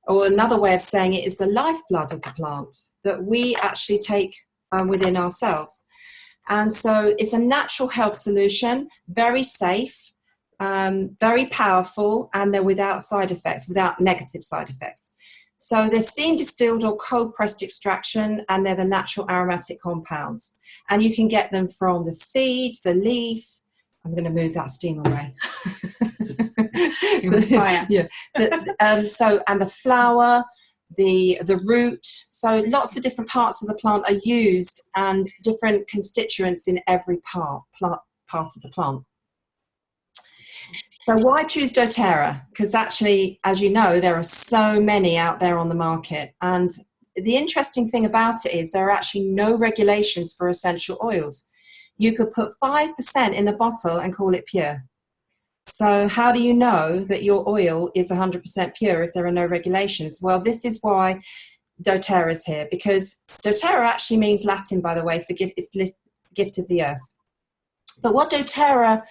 or another way of saying it is the lifeblood of the plant that we actually take within ourselves. And so it's a natural health solution, very safe, very powerful, and they're without side effects, without negative side effects. So they're steam distilled or cold pressed extraction, and they're the natural aromatic compounds. And you can get them from the seed, the leaf. I'm going to move that steam away. You're on fire. Yeah. And the flower, the root. So lots of different parts of the plant are used, and different constituents in every part of the plant. So why choose doTERRA? Because actually, as you know, there are so many out there on the market. And the interesting thing about it is there are actually no regulations for essential oils. You could put 5% in a bottle and call it pure. So how do you know that your oil is 100% pure if there are no regulations? Well, this is why doTERRA is here, because doTERRA actually means Latin, by the way, for it's gift of the earth. But what doTERRA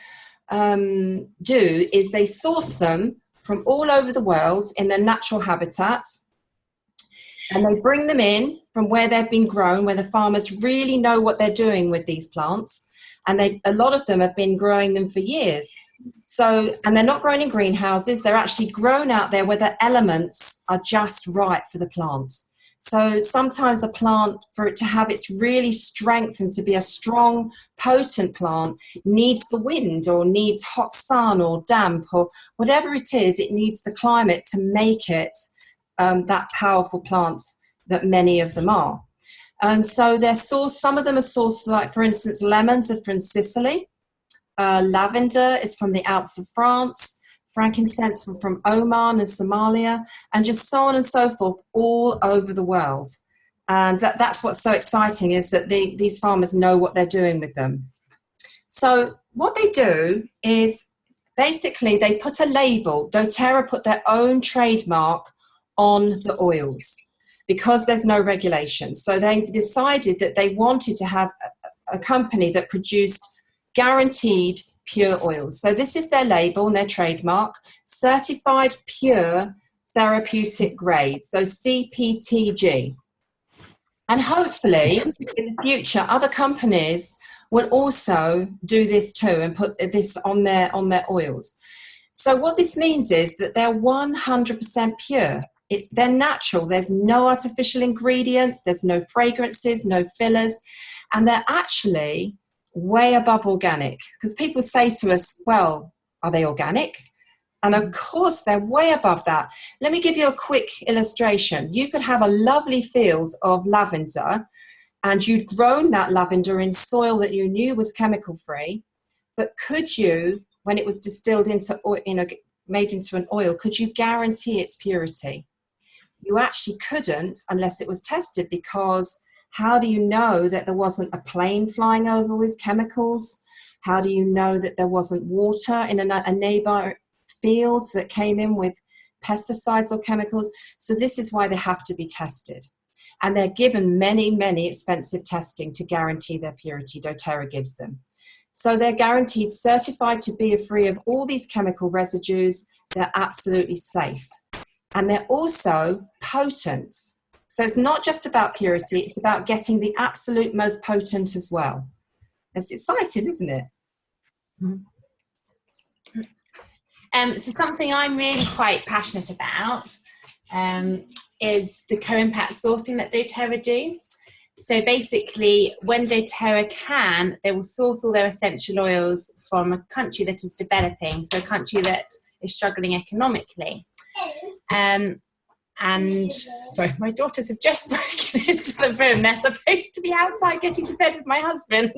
do is they source them from all over the world in their natural habitat, and they bring them in from where they've been grown, where the farmers really know what they're doing with these plants, and a lot of them have been growing them for years. So, and they're not grown in greenhouses, they're actually grown out there where the elements are just right for the plant. So sometimes a plant, for it to have its really strength and to be a strong, potent plant, needs the wind or needs hot sun or damp or whatever it is, it needs the climate to make it that powerful plant that many of them are. And so they're sourced, some of them are sourced, like for instance, lemons are from Sicily, lavender is from the Alps of France, frankincense from Oman and Somalia, and just so on and so forth, all over the world. And that's what's so exciting, is that these farmers know what they're doing with them. So what they do is basically they put a label, doTERRA put their own trademark on the oils because there's no regulation. So they decided that they wanted to have a company that produced guaranteed pure oils. So this is their label and their trademark, certified pure therapeutic grade, so CPTG. And hopefully in the future, other companies will also do this too and put this on their oils. So what this means is that they're 100% pure. They're natural. There's no artificial ingredients. There's no fragrances, no fillers. And they're actually way above organic, because people say to us, well, are they organic? And of course they're way above that. Let me give you a quick illustration. You could have a lovely field of lavender, and you'd grown that lavender in soil that you knew was chemical free, but could you, when it was distilled into oil, made into an oil, could you guarantee its purity? You actually couldn't unless it was tested, because how do you know that there wasn't a plane flying over with chemicals? How do you know that there wasn't water in a neighbor field that came in with pesticides or chemicals? So this is why they have to be tested. And they're given many, many expensive testing to guarantee their purity. doTERRA gives them. So they're guaranteed certified to be free of all these chemical residues. They're absolutely safe. And they're also potent. So it's not just about purity, it's about getting the absolute most potent as well. It's exciting, isn't it? So something I'm really quite passionate about is the co-impact sourcing that doTERRA do. So basically, when doTERRA can, they will source all their essential oils from a country that is developing, so a country that is struggling economically. And sorry, my daughters have just broken into the room. They're supposed to be outside getting to bed with my husband.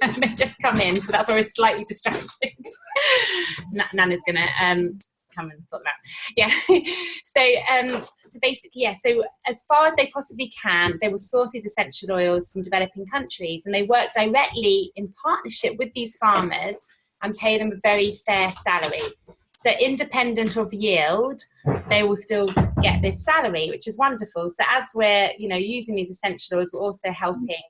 And they've just come in, so that's why we're slightly distracted. Nana's going to come and sort that out. Yeah. So basically, yeah. So as far as they possibly can, they will source these essential oils from developing countries, and they work directly in partnership with these farmers and pay them a very fair salary. So independent of yield, they will still get this salary, which is wonderful. So as we're, using these essential oils, we're also helping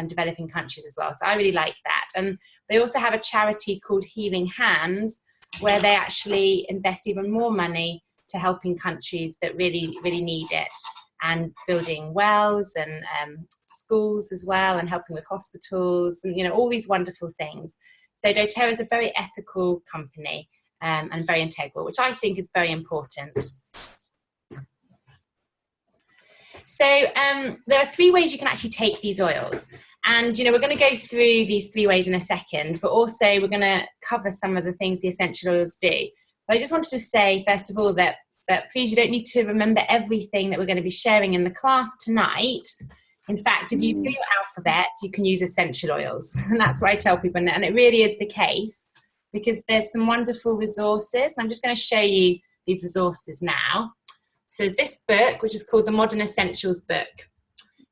developing countries as well. So I really like that. And they also have a charity called Healing Hands, where they actually invest even more money to to helping countries that really, really need it, and building wells and schools as well, and helping with hospitals, and, you know, all these wonderful things. So doTERRA is a very ethical company, and very integral, which I think is very important. So there are 3 ways you can actually take these oils. And, you know, we're going to go through these 3 ways in a second, but also we're going to cover some of the things the essential oils do. But I just wanted to say, first of all, that please, you don't need to remember everything that we're going to be sharing in the class tonight. In fact, if you do your alphabet, you can use essential oils. And that's what I tell people. And it really is the case, because there's some wonderful resources. And I'm just going to show you these resources now. So there's this book, which is called the Modern Essentials Book.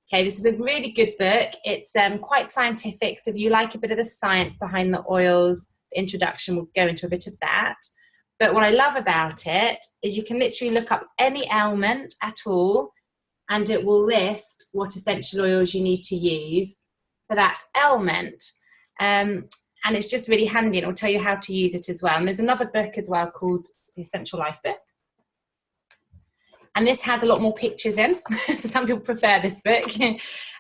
Okay, this is a really good book. It's quite scientific. So if you like a bit of the science behind the oils, the introduction will go into a bit of that. But what I love about it is you can literally look up any ailment at all, and it will list what essential oils you need to use for that ailment. And it's just really handy, and it will tell you how to use it as well. And there's another book as well called the Essential Life Book. And this has a lot more pictures in. So some people prefer this book.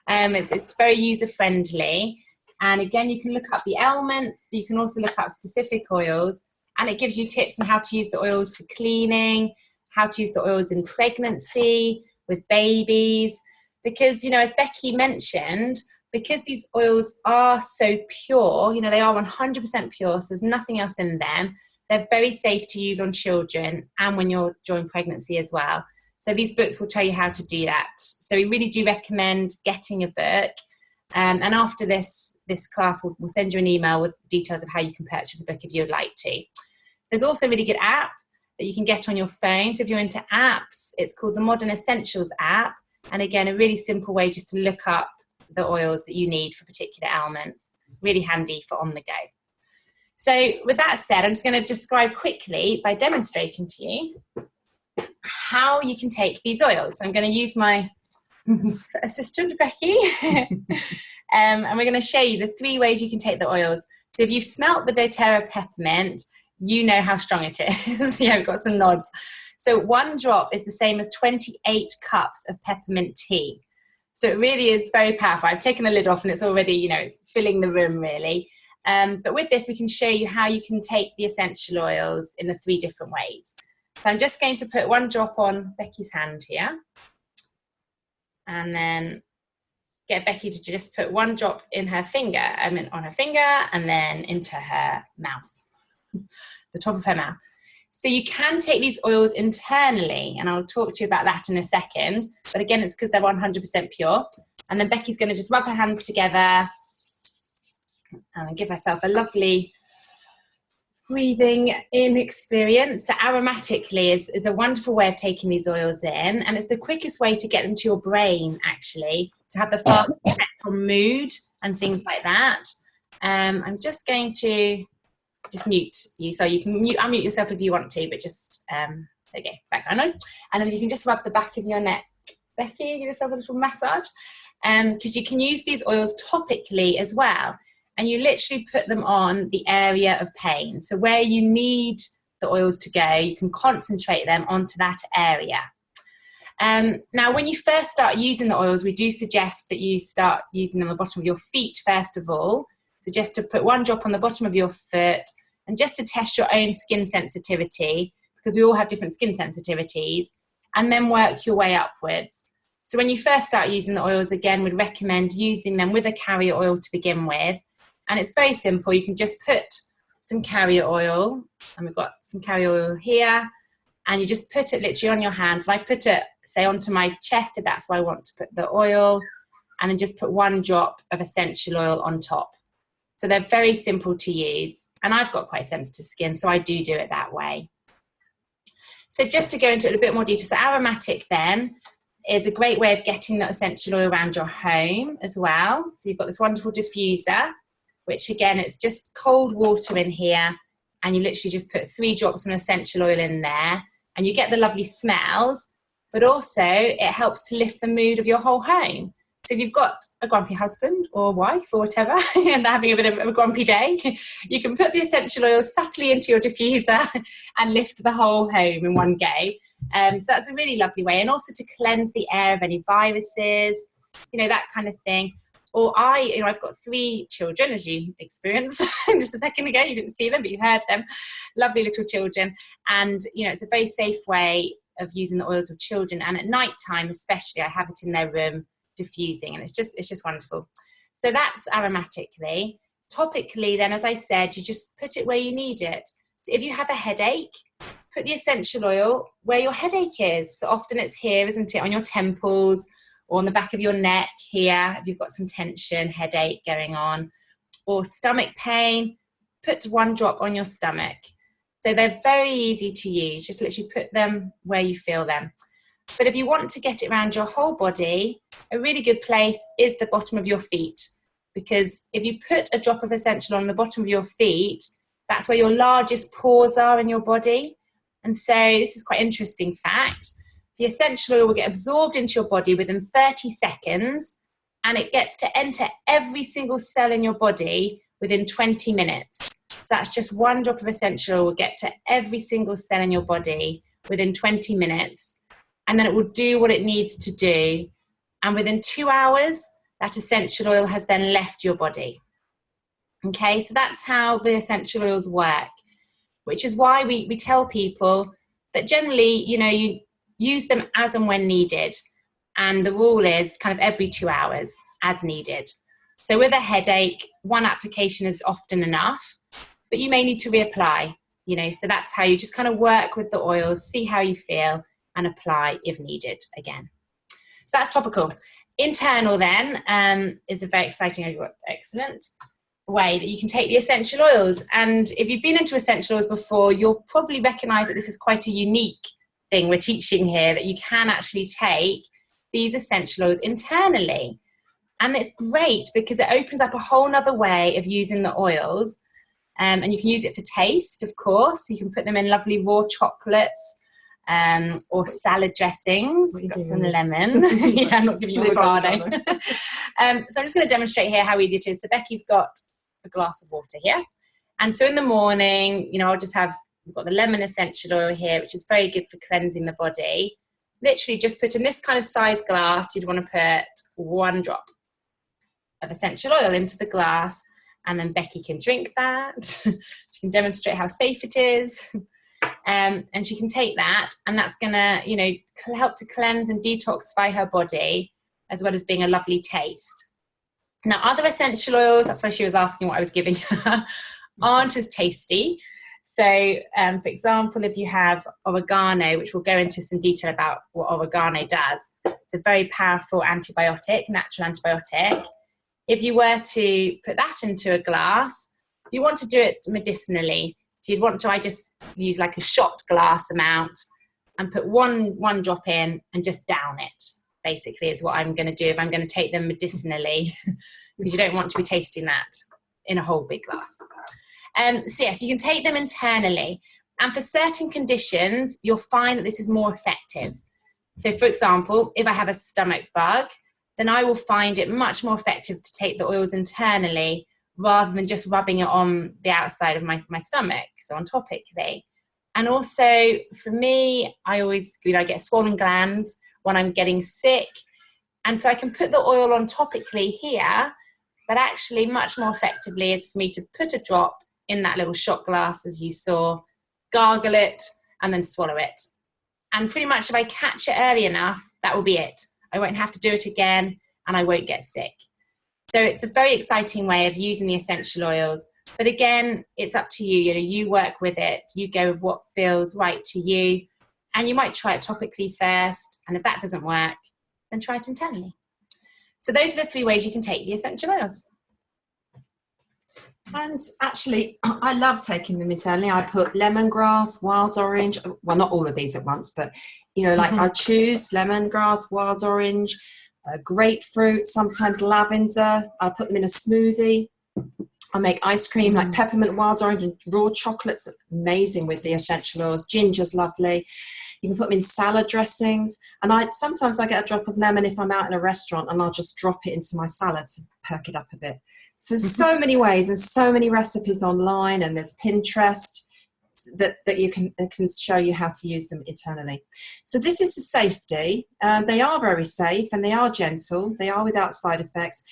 It's very user-friendly. And again, you can look up the ailments. You can also look up specific oils. And it gives you tips on how to use the oils for cleaning, how to use the oils in pregnancy, with babies. Because, you know, as Becky mentioned, because these oils are so pure, you know, they are 100% pure, so there's nothing else in them. They're very safe to use on children and when you're during pregnancy as well. So these books will tell you how to do that. So we really do recommend getting a book. And after this class, we'll send you an email with details of how you can purchase a book if you'd like to. There's also a really good app that you can get on your phone. So if you're into apps, it's called the Modern Essentials app. And again, a really simple way just to look up the oils that you need for particular ailments. Really handy for on the go. So with that said, I'm just going to describe quickly by demonstrating to you how you can take these oils. So I'm going to use my assistant, Becky, and we're going to show you the 3 ways you can take the oils. So if you've smelt the doTERRA peppermint, you know how strong it is. Yeah, we've got some nods. So 1 drop is the same as 28 cups of peppermint tea. So it really is very powerful. I've taken the lid off and it's already, you know, it's filling the room really. But with this, we can show you how you can take the essential oils in the 3 different ways. So I'm just going to put 1 drop on Becky's hand here. And then get Becky to just put 1 drop in her finger, on her finger, and then into her mouth, the top of her mouth. So you can take these oils internally, and I'll talk to you about that in a second. But again, it's because they're 100% pure. And then Becky's going to just rub her hands together and give herself a lovely breathing in experience. So aromatically is a wonderful way of taking these oils in, and it's the quickest way to get them to your brain, actually, to have the fast effect on mood and things like that. I'm just going to just mute you, so you can unmute yourself if you want to, but just there you go, background noise. And then you can just rub the back of your neck. Becky, give yourself a little massage, because you can use these oils topically as well. And you literally put them on the area of pain. So where you need the oils to go, you can concentrate them onto that area. Now, when you first start using the oils, we do suggest that you start using them on the bottom of your feet first of all. So just to put 1 drop on the bottom of your foot, and just to test your own skin sensitivity, because we all have different skin sensitivities, and then work your way upwards. So when you first start using the oils, again, we'd recommend using them with a carrier oil to begin with. And it's very simple. You can just put some carrier oil, and we've got some carrier oil here, and you just put it literally on your hand. And I put it, say, onto my chest if that's where I want to put the oil, and then just put 1 drop of essential oil on top. So they're very simple to use, and I've got quite sensitive skin, so I do it that way. So just to go into it in a bit more detail, so aromatic then is a great way of getting that essential oil around your home as well. So you've got this wonderful diffuser, which again, it's just cold water in here, and you literally just put 3 drops of essential oil in there, and you get the lovely smells, but also it helps to lift the mood of your whole home. So if you've got a grumpy husband or wife or whatever, and they're having a bit of a grumpy day, you can put the essential oil subtly into your diffuser and lift the whole home in one go. So that's a really lovely way. And also to cleanse the air of any viruses, that kind of thing. Or I've got 3 children, as you experienced just a second ago. You didn't see them, but you heard them. Lovely little children. And, it's a very safe way of using the oils with children. And at night time, especially, I have it in their room diffusing. And it's just wonderful. So that's aromatically. Topically, then, as I said, you just put it where you need it. So if you have a headache, put the essential oil where your headache is. So often it's here, isn't it? On your temples, or on the back of your neck here, if you've got some tension, headache going on, or stomach pain, put 1 drop on your stomach. So they're very easy to use. Just literally put them where you feel them. But if you want to get it around your whole body, a really good place is the bottom of your feet. Because if you put a drop of essential on the bottom of your feet, that's where your largest pores are in your body. And so this is quite an interesting fact. The essential oil will get absorbed into your body within 30 seconds, and it gets to enter every single cell in your body within 20 minutes. So that's just 1 drop of essential oil will get to every single cell in your body within 20 minutes, and then it will do what it needs to do. And within 2 hours, that essential oil has then left your body. Okay, so that's how the essential oils work, which is why we tell people that generally, you use them as and when needed. And the rule is kind of every 2 hours as needed. So with a headache, 1 application is often enough, but you may need to reapply, so that's how you just kind of work with the oils, see how you feel, and apply if needed again. So that's topical. Internal then is a very exciting, excellent way that you can take the essential oils. And if you've been into essential oils before, you'll probably recognize that this is quite a unique thing we're teaching here, that you can actually take these essential oils internally. And it's great because it opens up a whole nother way of using the oils. And you can use it for taste, of course. You can put them in lovely raw chocolates or salad dressings. We've got some lemon. Yeah, I'm not giving you avocado. So I'm just going to demonstrate here how easy it is. So Becky's got a glass of water here. And so in the morning, I'll just have, we've got the lemon essential oil here, which is very good for cleansing the body. Literally just put in this kind of size glass, you'd want to put 1 drop of essential oil into the glass, and then Becky can drink that. She can demonstrate how safe it is. And she can take that, and that's going to, help to cleanse and detoxify her body, as well as being a lovely taste. Now, other essential oils, that's why she was asking what I was giving her, aren't as tasty. So, for example, if you have oregano, which we'll go into some detail about what oregano does, it's a very powerful antibiotic, natural antibiotic. If you were to put that into a glass, you want to do it medicinally. So you'd want to, I just use like a shot glass amount and put one drop in and just down it, basically, is what I'm going to do if I'm going to take them medicinally, because you don't want to be tasting that in a whole big glass. So yes, you can take them internally, and for certain conditions, you'll find that this is more effective. So for example, if I have a stomach bug, then I will find it much more effective to take the oils internally rather than just rubbing it on the outside of my stomach, so on topically. And also for me, I always, I get swollen glands when I'm getting sick. And so I can put the oil on topically here, but actually much more effectively is for me to put a drop in that little shot glass, as you saw, gargle it, and then swallow it. And pretty much if I catch it early enough, that will be it. I won't have to do it again, and I won't get sick. So it's a very exciting way of using the essential oils. But again, it's up to you. You work with it. You go with what feels right to you. And you might try it topically first. And if that doesn't work, then try it internally. So those are the 3 ways you can take the essential oils. And actually, I love taking them internally. I put lemongrass, wild orange, well, not all of these at once, but, I choose lemongrass, wild orange, grapefruit, sometimes lavender. I put them in a smoothie. I make ice cream like peppermint, wild orange, and raw chocolates. Amazing with the essential oils. Ginger's lovely. You can put them in salad dressings. And sometimes I get a drop of lemon if I'm out in a restaurant, and I'll just drop it into my salad to perk it up a bit. So there's so many ways and so many recipes online, and there's Pinterest. that you can show you how to use them internally. So this is the safety. They are very safe and they are gentle. They are without side effects.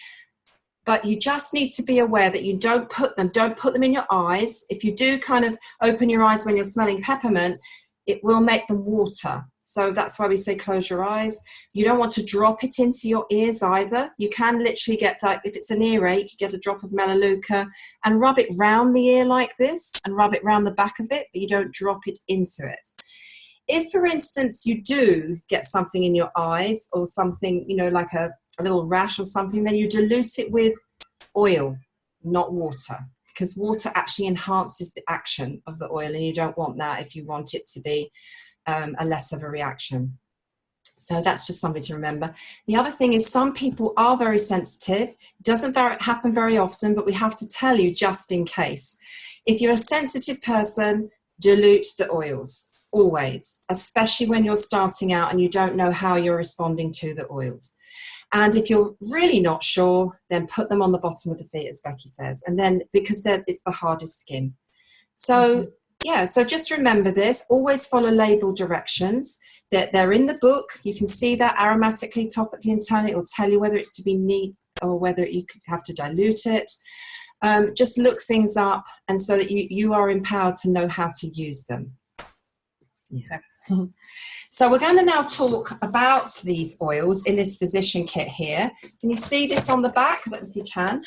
But you just need to be aware that you don't put them in your eyes. If you do kind of open your eyes when you're smelling peppermint, it will make them water. So that's why we say close your eyes. You don't want to drop it into your ears either. You can literally get, like, if it's an earache, you get a drop of Melaleuca and rub it round the ear like this and rub it round the back of it, but you don't drop it into it. If, for instance, you do get something in your eyes or something, like a little rash or something, then you dilute it with oil, not water, because water actually enhances the action of the oil, and you don't want that if you want it to be a less of a reaction. So that's just something to remember. The other thing is some people are very sensitive. It doesn't happen very often, but we have to tell you just in case. If you're a sensitive person, dilute the oils, always, especially when you're starting out and you don't know how you're responding to the oils. And if you're really not sure, then put them on the bottom of the feet, as Becky says. And then, because it's the hardest skin. So, so just remember this. Always follow label directions. They're in the book. You can see that aromatically, topically, internally. It will tell you whether it's to be neat or whether you could have to dilute it. Just look things up, and so that you are empowered to know how to use them. Yeah. So we're going to now talk about these oils in this physician kit here. Can you see this on the back? I don't know if you can.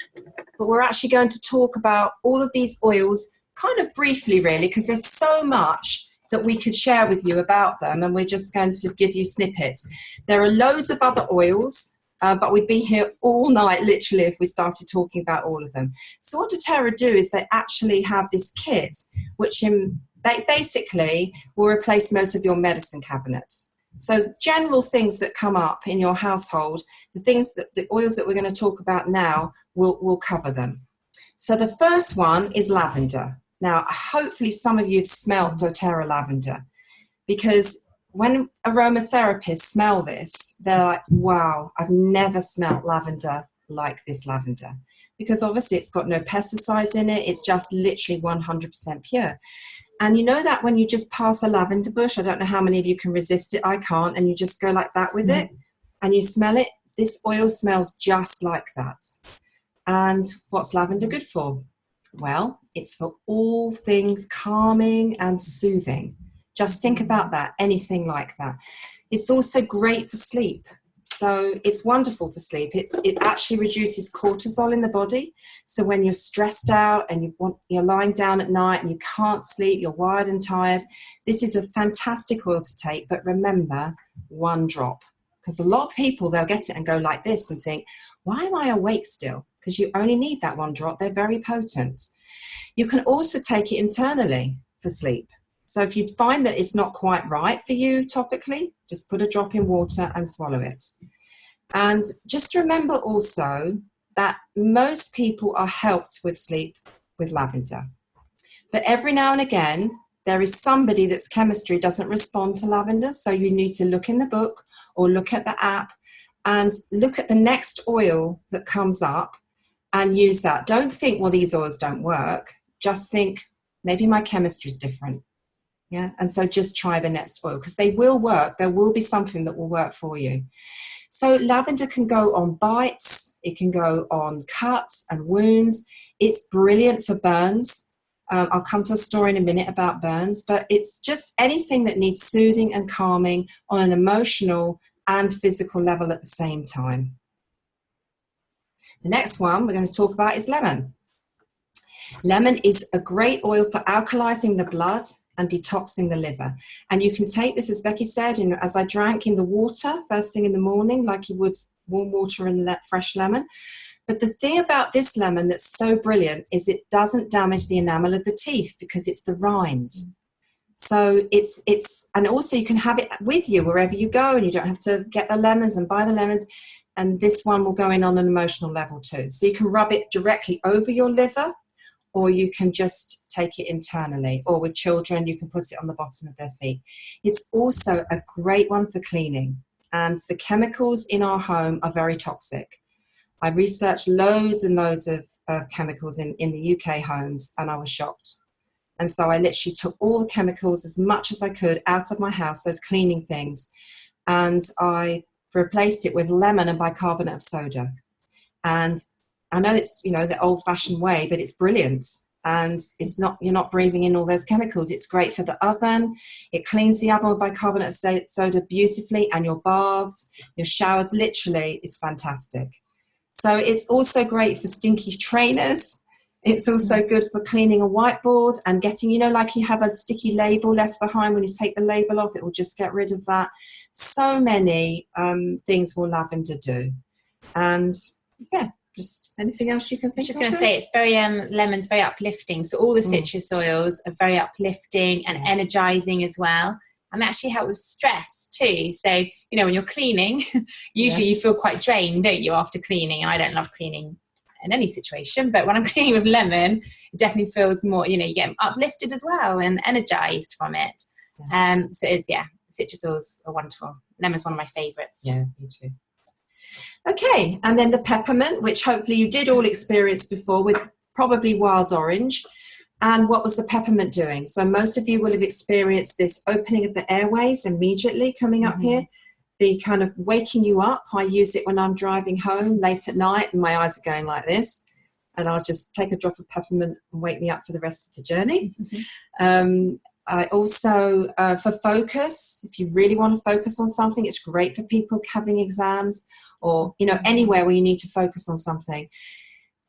But we're actually going to talk about all of these oils kind of briefly, really, because there's so much that we could share with you about them, and we're just going to give you snippets. There are loads of other oils, but we'd be here all night, literally, if we started talking about all of them. So what doTERRA do is they actually have this kit, which basically will replace most of your medicine cabinet. So general things that come up in your household, the oils that we're going to talk about now will cover them. So the first one is lavender. Now, hopefully some of you have smelled doTERRA lavender, because when aromatherapists smell this, they're like, wow, I've never smelled lavender like this lavender. Because obviously it's got no pesticides in it. It's just literally 100% pure. And you know that when you just pass a lavender bush, I don't know how many of you can resist it, I can't, and you just go like that with it, and you smell it, this oil smells just like that. And what's lavender good for? Well, it's for all things calming and soothing. Just think about that, anything like that. It's also great for sleep. So it's wonderful for sleep. It actually reduces cortisol in the body. So when you're stressed out and you're lying down at night and you can't sleep, you're wired and tired, this is a fantastic oil to take. But remember, one drop. Because a lot of people, they'll get it and go like this and think, why am I awake still? Because you only need that one drop. They're very potent. You can also take it internally for sleep. So if you find that it's not quite right for you topically, just put a drop in water and swallow it. And just remember also that most people are helped with sleep with lavender. But every now and again, there is somebody that's chemistry doesn't respond to lavender. So you need to look in the book or look at the app and look at the next oil that comes up and use that. Don't think, well, these oils don't work. Just think, maybe my chemistry is different. Yeah, and so just try the next oil because they will work. There will be something that will work for you. So lavender can go on bites. It can go on cuts and wounds. It's brilliant for burns. I'll come to a story in a minute about burns, but it's just anything that needs soothing and calming on an emotional and physical level at the same time. The next one we're going to talk about is lemon. Lemon is a great oil for alkalizing the blood and detoxing the liver. And you can take this, as Becky said, as I drank in the water first thing in the morning, like you would warm water and fresh lemon. But the thing about this lemon that's so brilliant is it doesn't damage the enamel of the teeth because it's the rind. So and also you can have it with you wherever you go and you don't have to get the lemons and buy the lemons. And this one will go in on an emotional level too. So you can rub it directly over your liver, or you can just take it internally, or with children, you can put it on the bottom of their feet. It's also a great one for cleaning. And the chemicals in our home are very toxic. I researched loads and loads of chemicals in the UK homes, and I was shocked. And so I literally took all the chemicals, as much as I could, out of my house, those cleaning things, and I replaced it with lemon and bicarbonate of soda. And I know it's, the old-fashioned way, but it's brilliant. And it's not, you're not breathing in all those chemicals. It's great for the oven. It cleans the oven with bicarbonate of soda beautifully, and your baths, your showers, literally, is fantastic. So it's also great for stinky trainers. It's also good for cleaning a whiteboard and getting, like you have a sticky label left behind. When you take the label off, it will just get rid of that. So many things will lavender do. And yeah, just anything else you can think of? I'm just going to say, it's very, lemon's very uplifting. So all the citrus oils are very uplifting and energizing as well. And they actually help with stress too. So, when you're cleaning, usually you feel quite drained, don't you, after cleaning? And I don't love cleaning in any situation, but when I'm cleaning with lemon, it definitely feels more, you get uplifted as well and energized from it. So it's, citrus oils are wonderful. Lemon's one of my favorites. Yeah, me too. Okay, and then the peppermint, which hopefully you did all experience before, with probably wild orange. And what was the peppermint doing? So most of you will have experienced this opening of the airways immediately coming up here. The kind of waking you up. I use it when I'm driving home late at night and my eyes are going like this, and I'll just take a drop of peppermint and wake me up for the rest of the journey. I also, for focus, if you really want to focus on something, it's great for people having exams or, anywhere where you need to focus on something.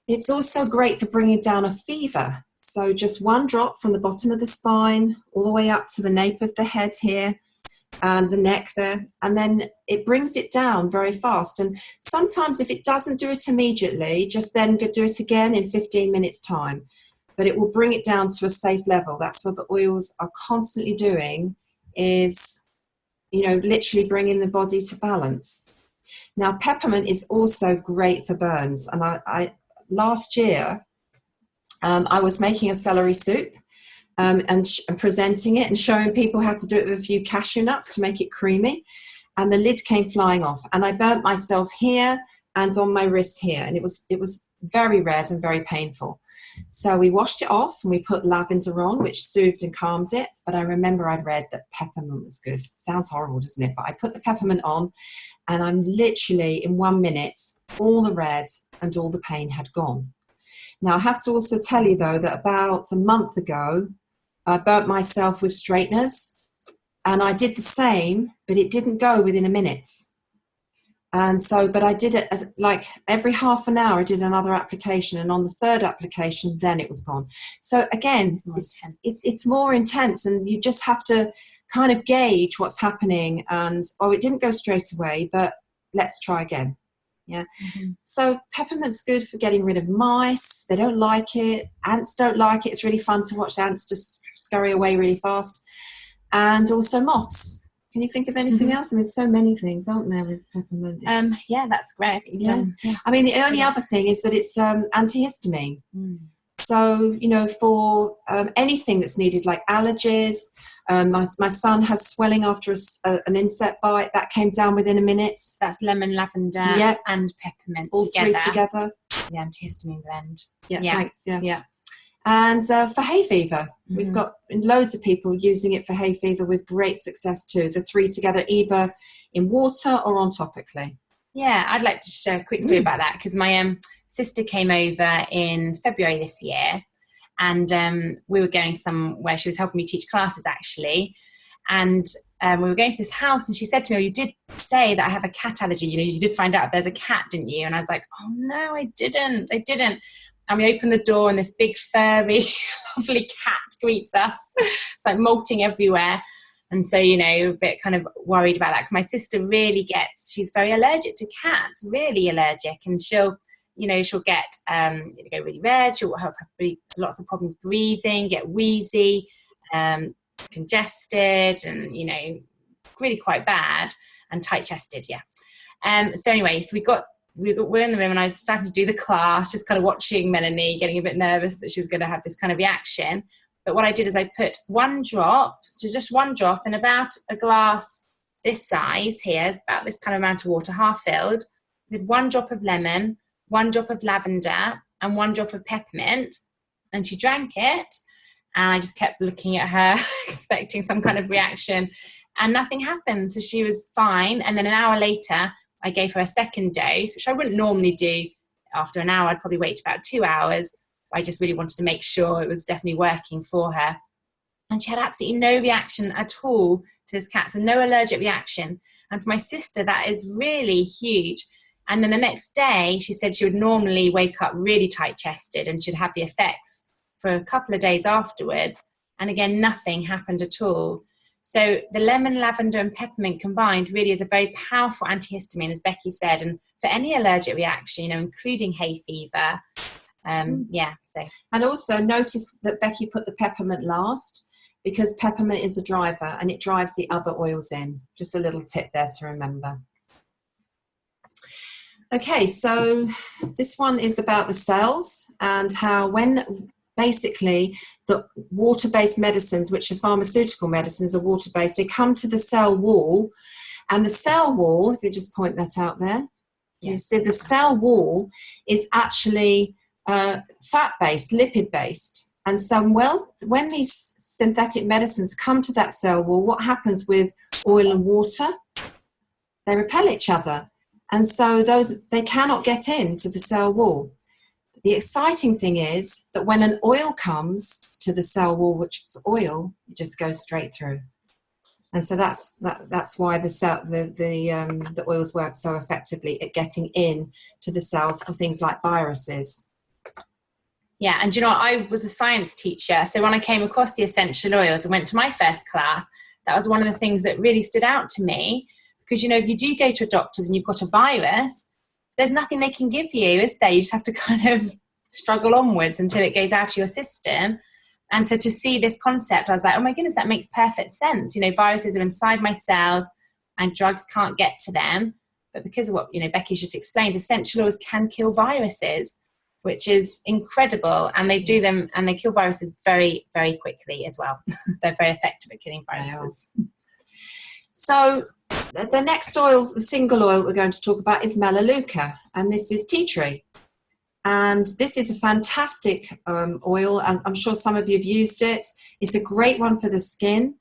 It's also great for bringing down a fever. So just one drop from the bottom of the spine all the way up to the nape of the head here, and the neck there, and then it brings it down very fast. And sometimes if it doesn't do it immediately, just then do it again in 15 minutes time, but it will bring it down to a safe level. That's what the oils are constantly doing, is literally bringing the body to balance. Now peppermint is also great for burns, and I last year I was making a celery soup and presenting it and showing people how to do it with a few cashew nuts to make it creamy, and the lid came flying off, and I burnt myself here and on my wrist here, and it was very red and very painful. So we washed it off and we put lavender on, which soothed and calmed it. But I remember I'd read that peppermint was good. Sounds horrible, doesn't it? But I put the peppermint on, and I'm literally in 1 minute, all the red and all the pain had gone. Now I have to also tell you though that about a month ago, I burnt myself with straighteners, and I did the same, but it didn't go within a minute. And so, but I did it like every half an hour, I did another application, and on the third application, then it was gone. So again, it's more intense, and you just have to kind of gauge what's happening, and, it didn't go straight away, but let's try again. Yeah. So peppermint's good for getting rid of mice. They don't like it. Ants don't like it. It's really fun to watch ants just scurry away really fast. And also moths. Can you think of anything else? I mean, so many things, aren't there, with peppermint? Yeah, that's great. Yeah. I mean, the only other thing is that it's antihistamine. So, for anything that's needed, like allergies, my son has swelling after an insect bite. That came down within a minute. That's lemon, lavender, and peppermint all together. Three together. The antihistamine blend. Yeah, thanks. Yeah. And for hay fever, we've got loads of people using it for hay fever with great success too. The three together, either in water or on topically. Yeah, I'd like to share a quick story about that, because my sister came over in February this year, and we were going somewhere. She was helping me teach classes actually, and we were going to this house, and she said to me, "Oh, you did say that I have a cat allergy. You did find out there's a cat, didn't you?" And I was like, "Oh no, I didn't. And we opened the door, and this big furry lovely cat greets us. It's like molting everywhere. And so, a bit kind of worried about that, because my sister really she's very allergic to cats, really allergic. And she'll get, go really red. She'll have lots of problems breathing, get wheezy, congested, and, really quite bad, and tight-chested, yeah. So anyway, so we're in the room, and I was starting to do the class, just kind of watching Melanie, getting a bit nervous that she was going to have this kind of reaction. But what I did is I put just one drop in about a glass this size here, about this kind of amount of water, half filled, with 1 drop of lemon, 1 drop of lavender, and 1 drop of peppermint. And she drank it, And I just kept looking at her, expecting some kind of reaction, and nothing happened. So she was fine. And then an hour later, I gave her a second dose, which I wouldn't normally do. After an hour, I'd probably wait about 2 hours. I just really wanted to make sure it was definitely working for her. And she had absolutely no reaction at all to this cat, so no allergic reaction. And for my sister, that is really huge. And then the next day, she said she would normally wake up really tight-chested and she'd have the effects for a couple of days afterwards. And again, nothing happened at all. So the lemon, lavender and peppermint combined really is a very powerful antihistamine, as Becky said. And for any allergic reaction, including hay fever, And also notice that Becky put the peppermint last, because peppermint is a driver and it drives the other oils in. Just a little tip there to remember. Okay, so this one is about the cells and how when basically the water-based medicines, which are pharmaceutical medicines, are water-based, they come to the cell wall, and the cell wall, if you just point that out there, you see the cell wall is actually fat-based, lipid-based. And so when these synthetic medicines come to that cell wall, what happens with oil and water? They repel each other. And so they cannot get into the cell wall. The exciting thing is that when an oil comes to the cell wall, which is oil, it just goes straight through. And so that's why the oils work so effectively at getting in to the cells for things like viruses. Yeah, and I was a science teacher, so when I came across the essential oils and went to my first class, that was one of the things that really stood out to me, because, if you do go to a doctor's and you've got a virus, there's nothing they can give you, is there? You just have to kind of struggle onwards until it goes out of your system. And so to see this concept, I was like, oh my goodness, that makes perfect sense. Viruses are inside my cells and drugs can't get to them. But because of what, Becky's just explained, essential oils can kill viruses, which is incredible. And they do them, and they kill viruses very, very quickly as well. They're very effective at killing viruses. So the next oil, the single oil we're going to talk about is Melaleuca, and this is tea tree. And this is a fantastic oil, and I'm sure some of you have used it. It's a great one for the skin.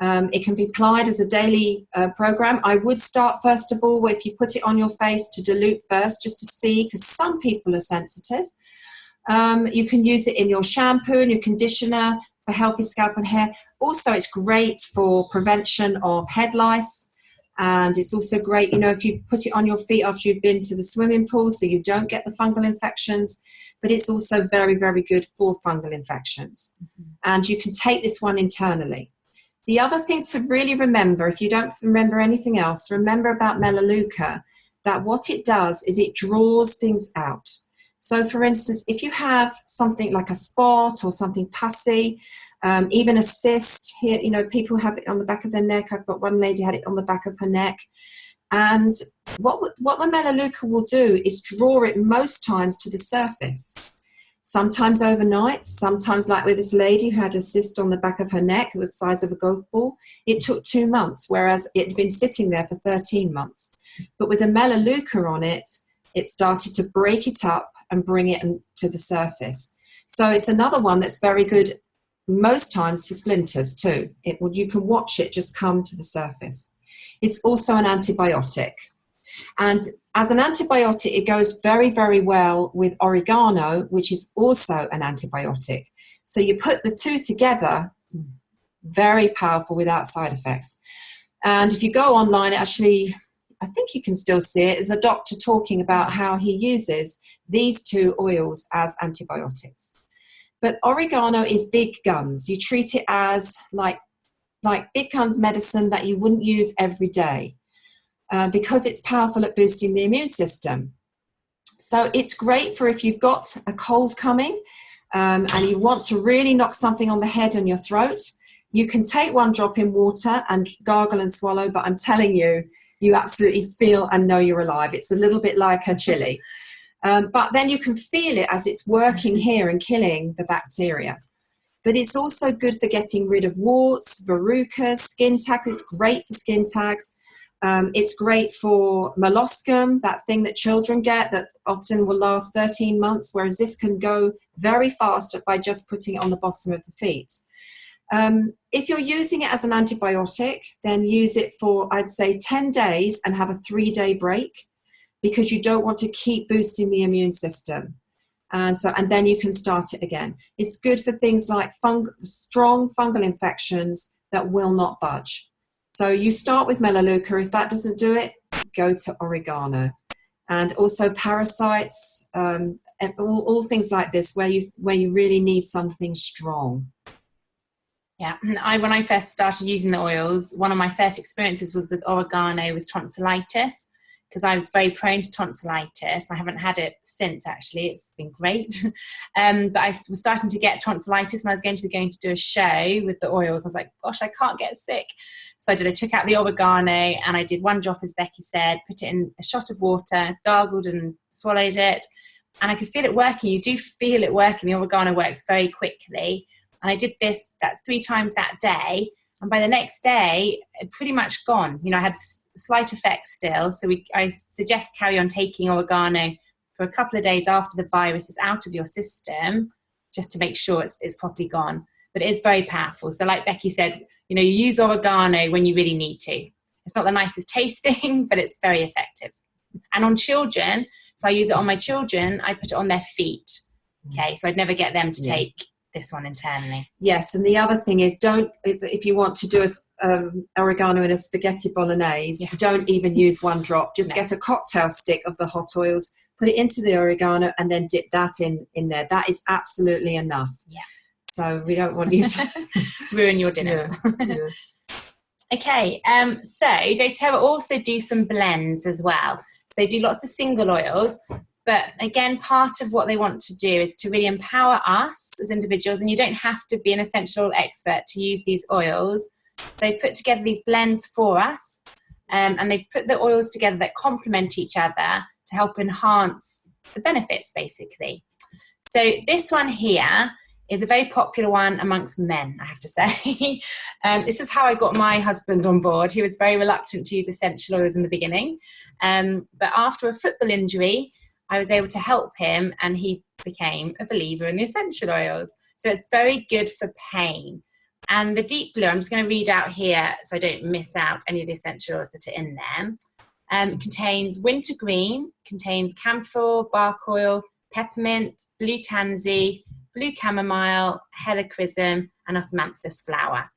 It can be applied as a daily program. I would start, first of all, if you put it on your face, to dilute first, just to see, because some people are sensitive. You can use it in your shampoo and your conditioner for healthy scalp and hair. Also, it's great for prevention of head lice. And it's also great, if you put it on your feet after you've been to the swimming pool, so you don't get the fungal infections. But it's also very, very good for fungal infections. Mm-hmm. And you can take this one internally. The other thing to really remember, if you don't remember anything else, remember about Melaleuca, that what it does is it draws things out. So, for instance, if you have something like a spot or something pussy, even a cyst here, people have it on the back of their neck. I've got one lady had it on the back of her neck. And what the Melaleuca will do is draw it most times to the surface. Sometimes overnight, sometimes like with this lady who had a cyst on the back of her neck, it was the size of a golf ball. It took 2 months, whereas it had been sitting there for 13 months. But with the Melaleuca on it, it started to break it up and bring it to the surface. So it's another one that's very good most times for splinters too. You can watch it just come to the surface. It's also an antibiotic. And as an antibiotic, it goes very, very well with oregano, which is also an antibiotic. So you put the two together, very powerful without side effects. And if you go online, actually, I think you can still see it. There's a doctor talking about how he uses these two oils as antibiotics. But oregano is big guns. You treat it as like big guns medicine that you wouldn't use every day because it's powerful at boosting the immune system. So it's great for if you've got a cold coming and you want to really knock something on the head and your throat. You can take 1 drop in water and gargle and swallow, but I'm telling you, you absolutely feel and know you're alive. It's a little bit like a chili. But then you can feel it as it's working here and killing the bacteria. But it's also good for getting rid of warts, verrucas, skin tags. It's great for skin tags. It's great for molluscum, that thing that children get that often will last 13 months, whereas this can go very fast by just putting it on the bottom of the feet. If you're using it as an antibiotic, then use it for, I'd say, 10 days and have a 3-day break, because you don't want to keep boosting the immune system. And then you can start it again. It's good for things like strong fungal infections that will not budge. So you start with Melaleuca. If that doesn't do it, go to oregano. And also parasites, all things like this where you really need something strong. Yeah, when I first started using the oils, one of my first experiences was with oregano with tonsillitis, because I was very prone to tonsillitis. I haven't had it since, actually. It's been great. But I was starting to get tonsillitis, and I was going to do a show with the oils. I was like, gosh, I can't get sick. So I took out the oregano, and I did 1 drop, as Becky said, put it in a shot of water, gargled and swallowed it. And I could feel it working. You do feel it working. The oregano works very quickly. And I did that 3 times that day. And by the next day, it pretty much gone. I had slight effects still. So I suggest carry on taking oregano for a couple of days after the virus is out of your system, just to make sure it's properly gone. But it is very powerful. So like Becky said, you use oregano when you really need to. It's not the nicest tasting, but it's very effective. And on children, so I use it on my children, I put it on their feet. Okay, so I'd never get them to take this one internally. Yes, and the other thing is, if you want to do oregano in a spaghetti bolognese, don't even use 1 drop. Just get a cocktail stick of the hot oils, put it into the oregano, and then dip that in there. That is absolutely enough. Yeah. So we don't want you to ruin your dinners. Yeah. Okay, so doTERRA also do some blends as well. So they do lots of single oils. But again, part of what they want to do is to really empower us as individuals, and you don't have to be an essential oil expert to use these oils. They've put together these blends for us, and they've put the oils together that complement each other to help enhance the benefits, basically. So this one here is a very popular one amongst men, I have to say. This is how I got my husband on board. He was very reluctant to use essential oils in the beginning. But after a football injury, I was able to help him, and he became a believer in the essential oils. So it's very good for pain. And the deep blue, I'm just going to read out here so I don't miss out any of the essential oils that are in there. Contains wintergreen, contains camphor, bark oil, peppermint, blue tansy, blue chamomile, helichrysum, and osmanthus flower.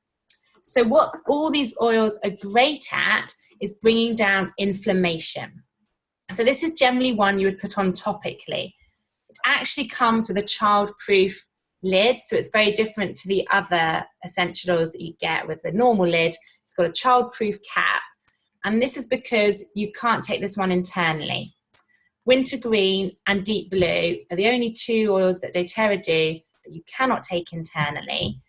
So what all these oils are great at is bringing down inflammation. So this is generally one you would put on topically. It actually comes with a child-proof lid, so it's very different to the other essential oils that you get with the normal lid. It's got a child-proof cap, and this is because you can't take this one internally. Wintergreen and deep blue are the only 2 oils that doTERRA do that you cannot take internally,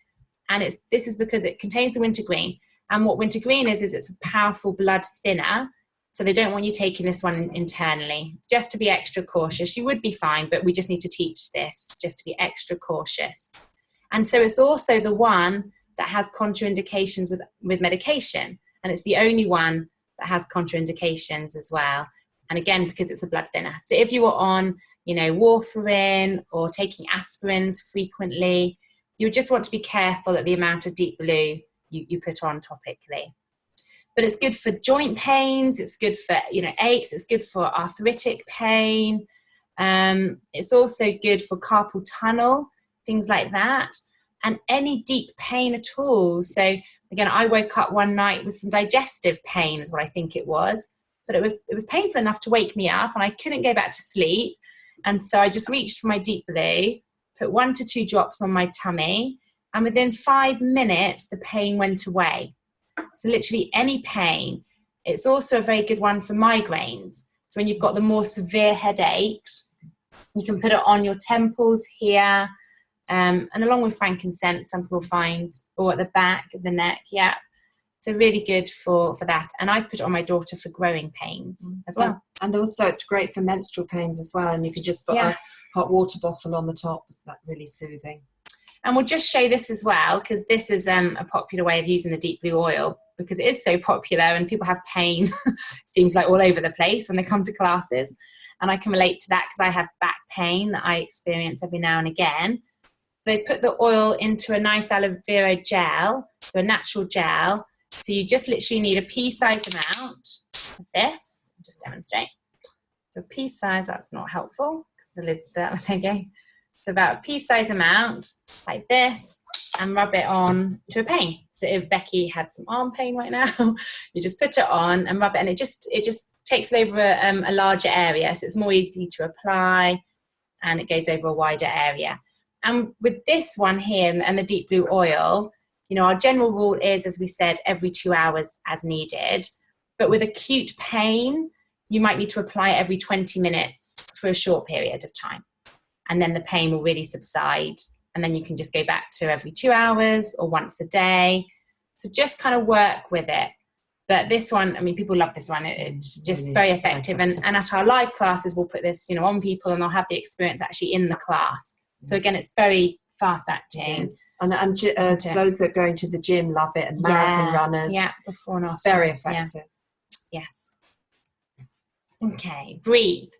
and this is because it contains the wintergreen. And what wintergreen is it's a powerful blood thinner. So they don't want you taking this one internally, just to be extra cautious. You would be fine, but we just need to teach this just to be extra cautious. And so it's also the one that has contraindications with medication. And it's the only one that has contraindications as well. And again, because it's a blood thinner. So if you were on, warfarin or taking aspirins frequently, you would just want to be careful at the amount of deep blue you put on topically. But it's good for joint pains, it's good for, aches, it's good for arthritic pain. It's also good for carpal tunnel, things like that, and any deep pain at all. So again, I woke up one night with some digestive pain is what I think it was, but it was painful enough to wake me up, and I couldn't go back to sleep. And so I just reached for my deep blue, put 1 to 2 drops on my tummy, and within 5 minutes, the pain went away. So literally any pain. It's also a very good one for migraines. So when you've got the more severe headaches, you can put it on your temples here, and along with frankincense, some people find, or at the back of the neck, So really good for that. And I put it on my daughter for growing pains as well. And also it's great for menstrual pains as well. And you could just put a hot water bottle on the top. It's that really soothing. And we'll just show this as well, because this is a popular way of using the deep blue oil. because it is so popular and people have pain, seems like all over the place when they come to classes. And I can relate to that because I have back pain that I experience every now and again. They put the oil into a nice aloe vera gel, so a natural gel. So you just literally need a pea-sized amount of this. I'll just demonstrate. So pea-size, that's not helpful because the lid's there. There you go. So about a pea-size amount, like this, and rub it on to a pain. So if Becky had some arm pain right now, you just put it on and rub it, and it just takes it over a larger area, so it's more easy to apply, and it goes over a wider area. And with this one here and the deep blue oil, you know, our general rule is, as we said, every 2 hours as needed. But with acute pain, you might need to apply it every 20 minutes for a short period of time. And then the pain will really subside. And then you can just go back to every 2 hours or once a day. So just kind of work with it. But this one, I mean, people love this one. It's just very effective. And at our live classes, we'll put this, you know, on people, and they'll have the experience actually in the class. So again, it's very fast acting. Yes. And those that are going to the gym love it, and marathon runners. Yeah, before and after. Very effective. Yeah. Yes. Okay, breathe.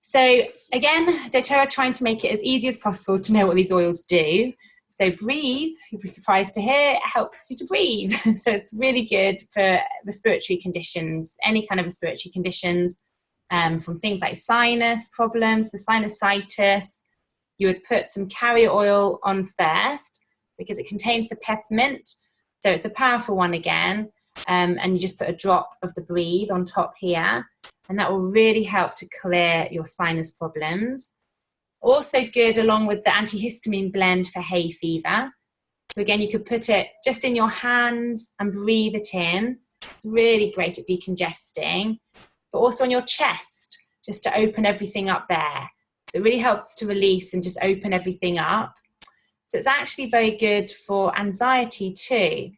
So again, doTERRA trying to make it as easy as possible to know what these oils do. So breathe, you'll be surprised to hear, it helps you to breathe. So it's really good for respiratory conditions, any kind of respiratory conditions, from things like sinus problems, the sinusitis. You would put some carrier oil on first because it contains the peppermint. So it's a powerful one again. And you just put a drop of the breathe on top here. And that will really help to clear your sinus problems. Also good along with the antihistamine blend for hay fever. So again, you could put it just in your hands and breathe it in. It's really great at decongesting. But also on your chest, just to open everything up there. So it really helps to release and just open everything up. So it's actually very good for anxiety too.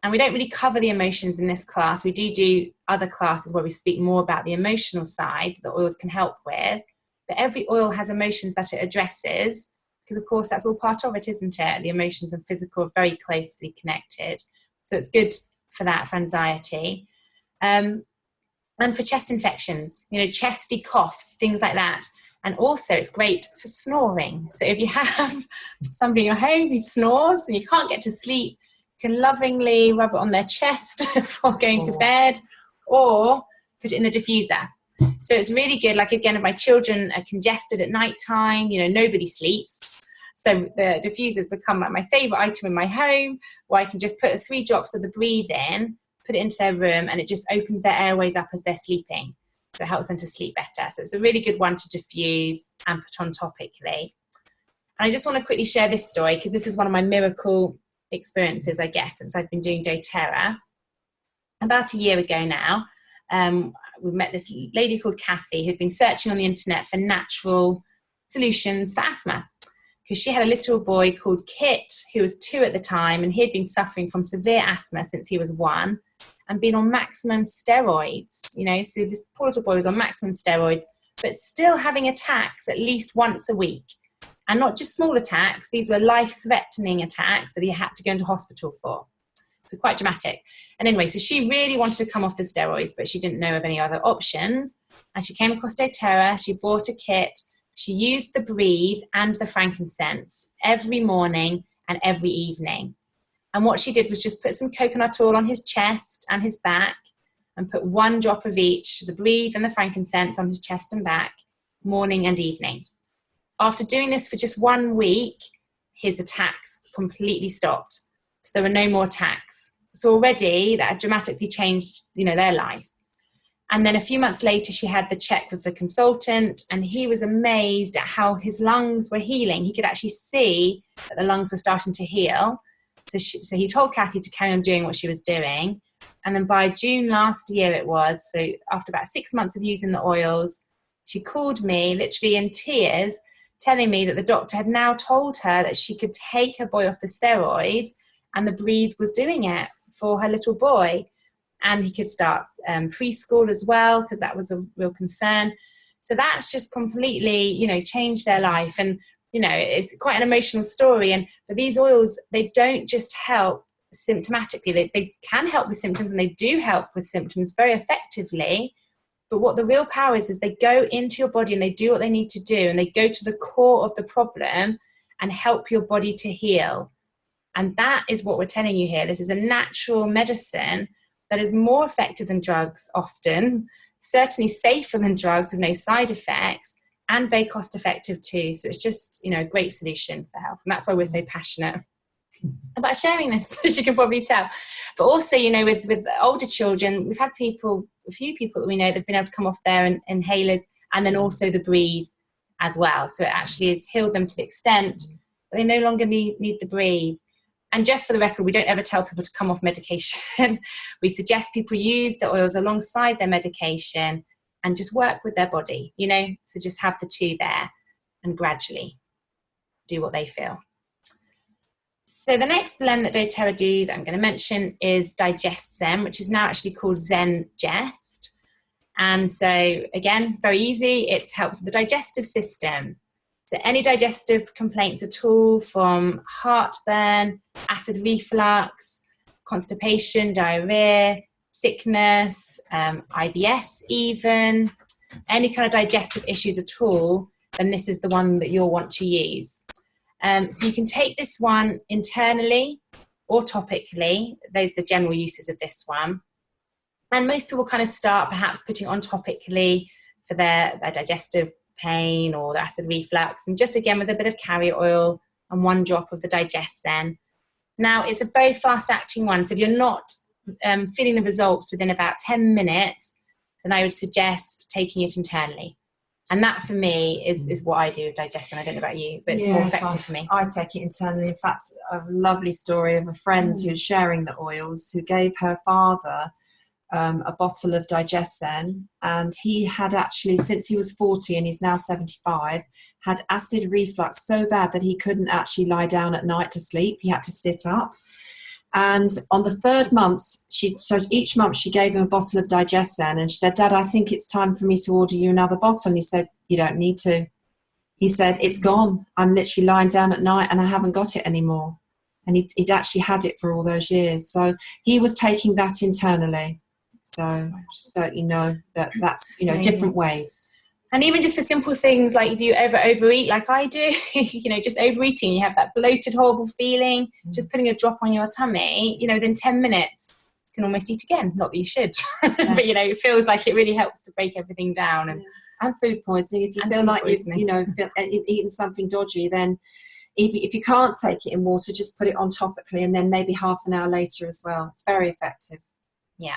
And we don't really cover the emotions in this class. We do other classes where we speak more about the emotional side that oils can help with. But every oil has emotions that it addresses, because of course that's all part of it, isn't it? The emotions and physical are very closely connected. So it's good for that, for anxiety. And for chest infections, you know, chesty coughs, things like that. And also it's great for snoring. So if you have somebody in your home who snores and you can't get to sleep, you can lovingly rub it on their chest before going to bed, or put it in the diffuser. So it's really good. Like again, if my children are congested at night time, you know, nobody sleeps. So the diffusers become like my favorite item in my home, where I can just put 3 drops of the breathe in, put it into their room, and it just opens their airways up as they're sleeping. So it helps them to sleep better. So it's a really good one to diffuse and put on topically. And I just want to quickly share this story, because this is one of my miracle experiences, I guess, since I've been doing doTERRA. About a year ago now, we met this lady called Kathy who'd been searching on the internet for natural solutions for asthma, because she had a little boy called Kit who was 2 at the time, and he had been suffering from severe asthma since he was 1 and been on maximum steroids, you know. So this poor little boy was on maximum steroids, but still having attacks at least once a week, and not just small attacks. These were life-threatening attacks that he had to go into hospital for. So quite dramatic. And anyway, so she really wanted to come off the steroids, but she didn't know of any other options. And she came across doTERRA. She bought a kit. She used the breathe and the frankincense every morning and every evening. And what she did was just put some coconut oil on his chest and his back, and put 1 drop of each, the breathe and the frankincense, on his chest and back, morning and evening. After doing this for just 1 week, his attacks completely stopped. So there were no more attacks. So already that had dramatically changed, you know, their life. And then a few months later, she had the check with the consultant, and he was amazed at how his lungs were healing. He could actually see that the lungs were starting to heal. So he told Kathy to carry on doing what she was doing. And then by June last year it was, so after about 6 months of using the oils, she called me literally in tears, telling me that the doctor had now told her that she could take her boy off the steroids, and the breathe was doing it for her little boy. And he could start preschool as well, because that was a real concern. So that's just completely, you know, changed their life. And, you know, it's quite an emotional story. But these oils, they don't just help symptomatically. They can help with symptoms, and they do help with symptoms very effectively. But what the real power is they go into your body and they do what they need to do, and they go to the core of the problem and help your body to heal. And that is what we're telling you here. This is a natural medicine that is more effective than drugs often, certainly safer than drugs with no side effects, and very cost effective too. So it's just, a great solution for health. And that's why we're so passionate about sharing this, as you can probably tell. But also, with older children, we've had a few people that we know, they've been able to come off their inhalers, and then also the Breathe as well. So it actually has healed them to the extent that they no longer need the Breathe. And just for the record, we don't ever tell people to come off medication. We suggest people use the oils alongside their medication and just work with their body, so just have the two there and gradually do what they feel. So the next blend that doTERRA do that I'm going to mention is Digest Zen, which is now actually called Zengest. And so again, very easy. It helps with the digestive system. So any digestive complaints at all, from heartburn, acid reflux, constipation, diarrhea, sickness, IBS even, any kind of digestive issues at all, then this is the one that you'll want to use. So you can take this one internally or topically. Those are the general uses of this one. And most people kind of start perhaps putting it on topically for their digestive pain or their acid reflux, and just again with a bit of carrier oil and 1 drop of the Digest Zen. Now, it's a very fast acting one, so if you're not feeling the results within about 10 minutes, then I would suggest taking it internally. And that for me is what I do with Digest Zen. I don't know about you, but it's more effective for me. I take it internally. In fact, a lovely story of a friend who's sharing the oils, who gave her father a bottle of Digest Zen, and he had actually, since he was 40 and he's now 75, had acid reflux so bad that he couldn't actually lie down at night to sleep. He had to sit up. And on the 3rd month, so each month she gave him a bottle of Digest Zen, and she said, "Dad, I think it's time for me to order you another bottle." And he said, "You don't need to." He said, "It's gone. I'm literally lying down at night and I haven't got it anymore." And he'd actually had it for all those years. So he was taking that internally. So just so you know that's different ways. And even just for simple things like if you ever overeat like I do, just overeating, you have that bloated, horrible feeling, just putting a drop on your tummy, within 10 minutes you can almost eat again. Not that you should, but it feels like it really helps to break everything down. And food poisoning, if you feel like you've eaten something dodgy, then if you can't take it in water, just put it on topically, and then maybe half an hour later as well. It's very effective. Yeah.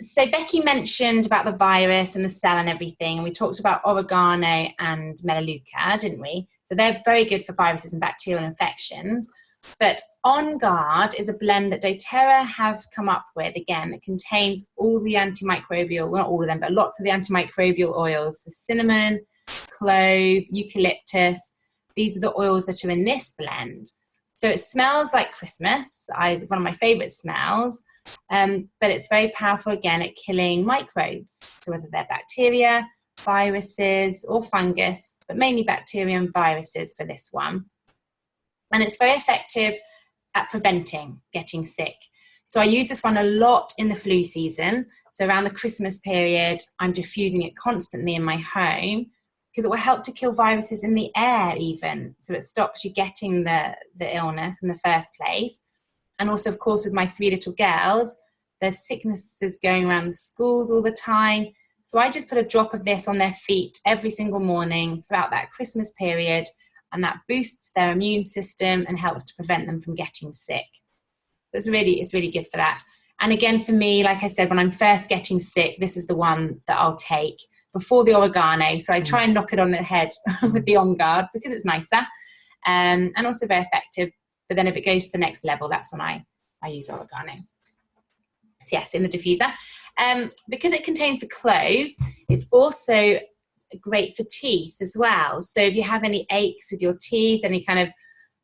So Becky mentioned about the virus and the cell and everything, and we talked about oregano and melaleuca, didn't we? So they're very good for viruses and bacterial infections. But On Guard is a blend that doTERRA have come up with, again, that contains all the antimicrobial, well, not all of them, but lots of the antimicrobial oils. So cinnamon, clove, eucalyptus. These are the oils that are in this blend. So it smells like Christmas, one of my favorite smells. But it's very powerful again at killing microbes, so whether they're bacteria, viruses or fungus, but mainly bacteria and viruses for this one. And it's very effective at preventing getting sick. So I use this one a lot in the flu season. So around the Christmas period, I'm diffusing it constantly in my home because it will help to kill viruses in the air even. So it stops you getting the illness in the first place. And also, of course, with my 3 little girls, there's sicknesses going around the schools all the time. So I just put a drop of this on their feet every single morning throughout that Christmas period, and that boosts their immune system and helps to prevent them from getting sick. It's really good for that. And again, for me, like I said, when I'm first getting sick, this is the one that I'll take before the oregano. So I try and knock it on the head with the On Guard because it's nicer and also very effective. But then if it goes to the next level, that's when I use oregano. So yes, in the diffuser. Because it contains the clove, it's also great for teeth as well. So if you have any aches with your teeth, any kind of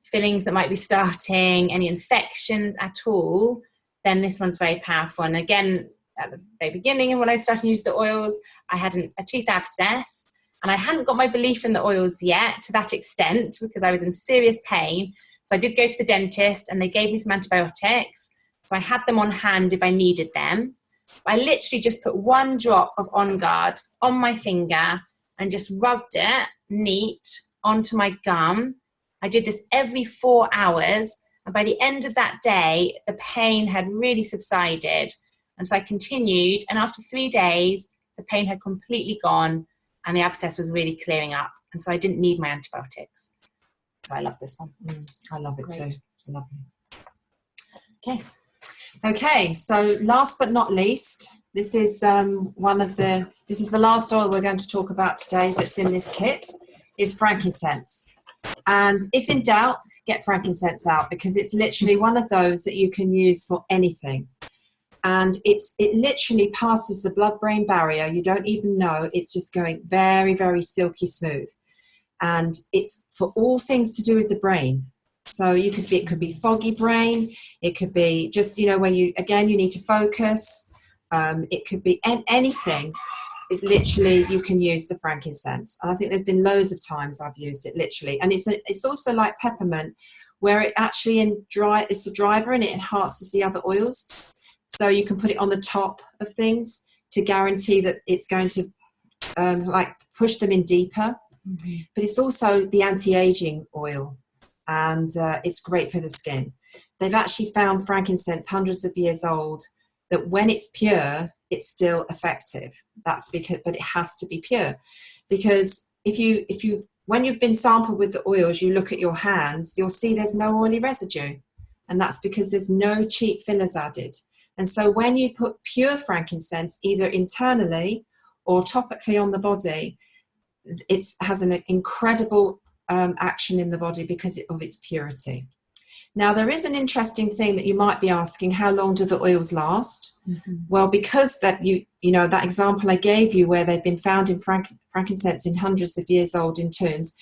fillings that might be starting, any infections at all, then this one's very powerful. And again, at the very beginning, when I started to use the oils, I had a tooth abscess. And I hadn't got my belief in the oils yet to that extent because I was in serious pain. So I did go to the dentist and they gave me some antibiotics. So I had them on hand if I needed them. I literally just put 1 drop of On Guard on my finger and just rubbed it neat onto my gum. I did this every 4 hours. And by the end of that day, the pain had really subsided. And so I continued. And after 3 days, the pain had completely gone and the abscess was really clearing up. And so I didn't need my antibiotics. So I love this one. I love it Great. too. It's lovely. Okay, so last but not least, this is the last oil we're going to talk about today that's in this kit, is frankincense. And if in doubt, get frankincense out, because it's literally one of those that you can use for anything. And it literally passes the blood-brain barrier. You don't even know. It's just going very, very silky smooth. And it's for all things to do with the brain. So it could be foggy brain. It could be just, where you need to focus. It could be anything. It literally, you can use the frankincense. And I think there's been loads of times I've used it literally. And it's also like peppermint, where it actually it's a driver and it enhances the other oils. So you can put it on the top of things to guarantee that it's going to push them in deeper. Mm-hmm. But it's also the anti-aging oil, and it's great for the skin. They've actually found frankincense hundreds of years old, that when it's pure, it's still effective. But it has to be pure, because when you've been sampled with the oils, you look at your hands, you'll see there's no oily residue, and that's because there's no cheap fillers added. And so when you put pure frankincense, either internally or topically on the body, it has an incredible action in the body because of its purity. Now, there is an interesting thing that you might be asking: how long do the oils last? Mm-hmm. Well, because that that example I gave you, where they've been found in frankincense in hundreds of years old in tombs,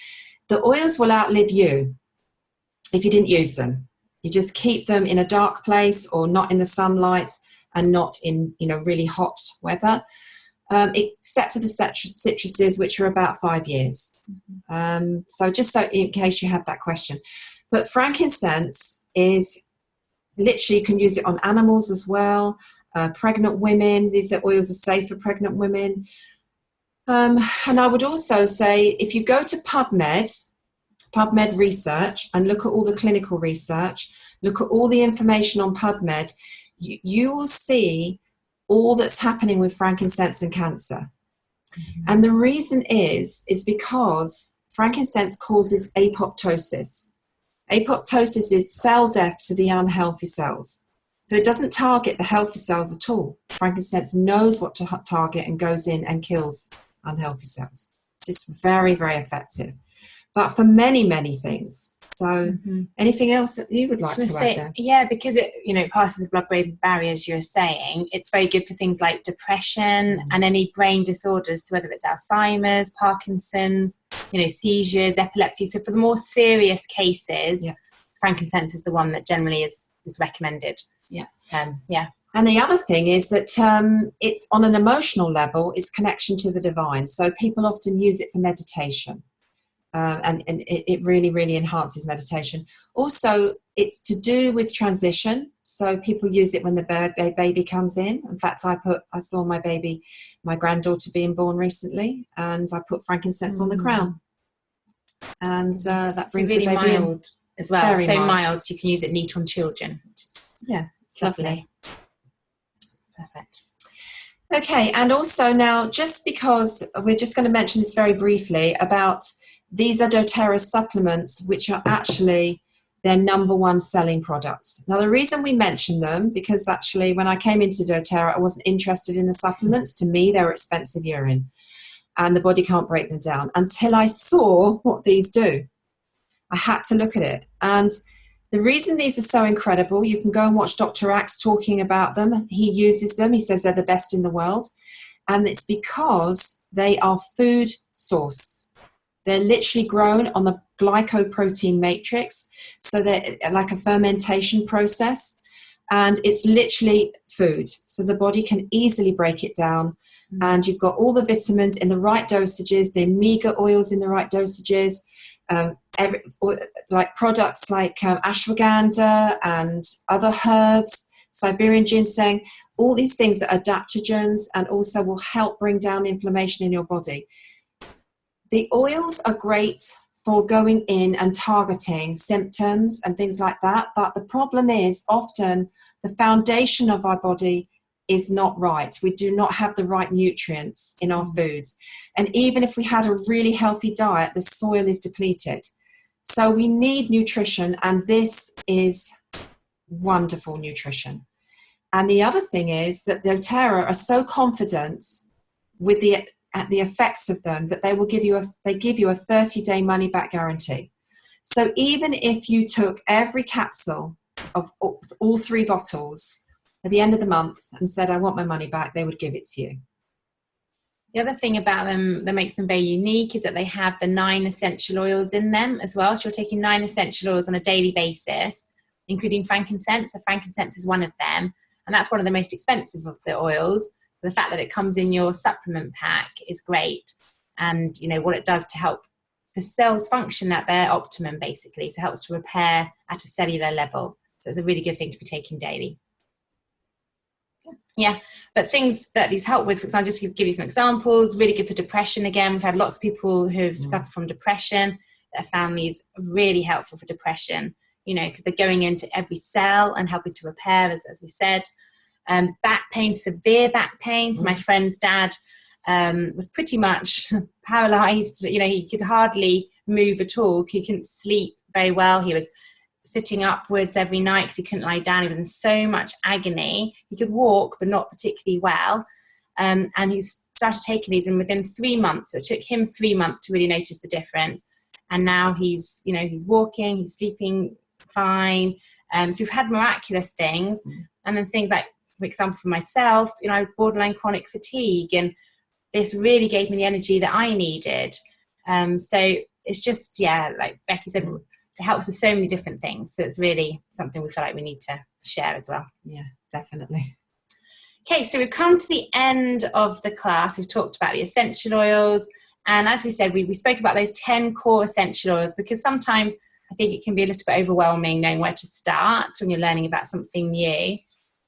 the oils will outlive you if you didn't use them. You just keep them in a dark place or not in the sunlight and not in really hot weather. Except for the citruses, which are about 5 years. Mm-hmm. So just so in case you had that question. But frankincense is literally, you can use it on animals as well, pregnant women. These oils are safe for pregnant women. And I would also say, if you go to PubMed research and look at all the clinical research, look at all the information on PubMed, you will see all that's happening with frankincense and cancer. Mm-hmm. And the reason is because frankincense causes apoptosis. Apoptosis is cell death to the unhealthy cells. So it doesn't target the healthy cells at all. Frankincense knows what to target and goes in and kills unhealthy cells. It's very, very effective. But for many, many things. So anything else that you would like to add there? Yeah, because it passes the blood-brain barrier, as you were saying. It's very good for things like depression and any brain disorders, so whether it's Alzheimer's, Parkinson's, seizures, epilepsy. So for the more serious cases, frankincense is the one that generally is recommended. Yeah. And the other thing is that it's on an emotional level, it's connection to the divine. So people often use it for meditation. And it really, really enhances meditation. Also, it's to do with transition. So people use it when the baby comes in. In fact, I saw my granddaughter being born recently, and I put frankincense on the crown. And that brings really the baby mild in. as well. Very so mild, so you can use it neat on children. It's lovely. Perfect. Okay, and also now, just because we're just going to mention this very briefly about these are doTERRA supplements, which are actually their number one selling products. Now, the reason we mention them, because actually when I came into doTERRA, I wasn't interested in the supplements. To me, they were expensive urine, and the body can't break them down, until I saw what these do. I had to look at it. And the reason these are so incredible, you can go and watch Dr. Axe talking about them. He uses them. He says they're the best in the world. And it's because they are food sourced. They're literally grown on the glycoprotein matrix. So they're like a fermentation process. And it's literally food. So the body can easily break it down. And you've got all the vitamins in the right dosages, the omega oils in the right dosages. like products like ashwagandha and other herbs, Siberian ginseng, all these things that are adaptogens and also will help bring down inflammation in your body. The oils are great for going in and targeting symptoms and things like that, but the problem is often the foundation of our body is not right. We do not have the right nutrients in our foods. And even if we had a really healthy diet, the soil is depleted. So we need nutrition, and this is wonderful nutrition. And the other thing is that doTERRA are so confident with the effects of them that they give you a 30-day money back guarantee. So even if you took every capsule of all 3 bottles at the end of the month and said, I want my money back, they would give it to you. The other thing about them that makes them very unique is that they have the 9 essential oils in them as well. So you're taking 9 essential oils on a daily basis, including frankincense. So frankincense is one of them. And that's one of the most expensive of the oils. The fact that it comes in your supplement pack is great. And, you know, what it does to help the cells function at their optimum, basically. So it helps to repair at a cellular level. So it's a really good thing to be taking daily. Yeah, but things that these help with, for example, just to give you some examples, really good for depression. Again, we've had lots of people who've suffered from depression that have found these really helpful for depression, you know, because they're going into every cell and helping to repair, as we said. Back pain, severe back pain. So my friend's dad was pretty much paralyzed. You know, he could hardly move at all. He couldn't sleep very well. He was sitting upwards every night because he couldn't lie down. He was in so much agony. He could walk, but not particularly well. And he started taking these, and within 3 months, so it took him 3 months to really notice the difference. And now he's walking, he's sleeping fine. So we've had miraculous things. And then things like, for example, for myself, you know, I was borderline chronic fatigue, and this really gave me the energy that I needed. So it's just, like Becky said, it helps with so many different things. So it's really something we feel like we need to share as well. Yeah, definitely. Okay, so we've come to the end of the class. We've talked about the essential oils. And as we said, we spoke about those 10 core essential oils, because sometimes I think it can be a little bit overwhelming knowing where to start when you're learning about something new.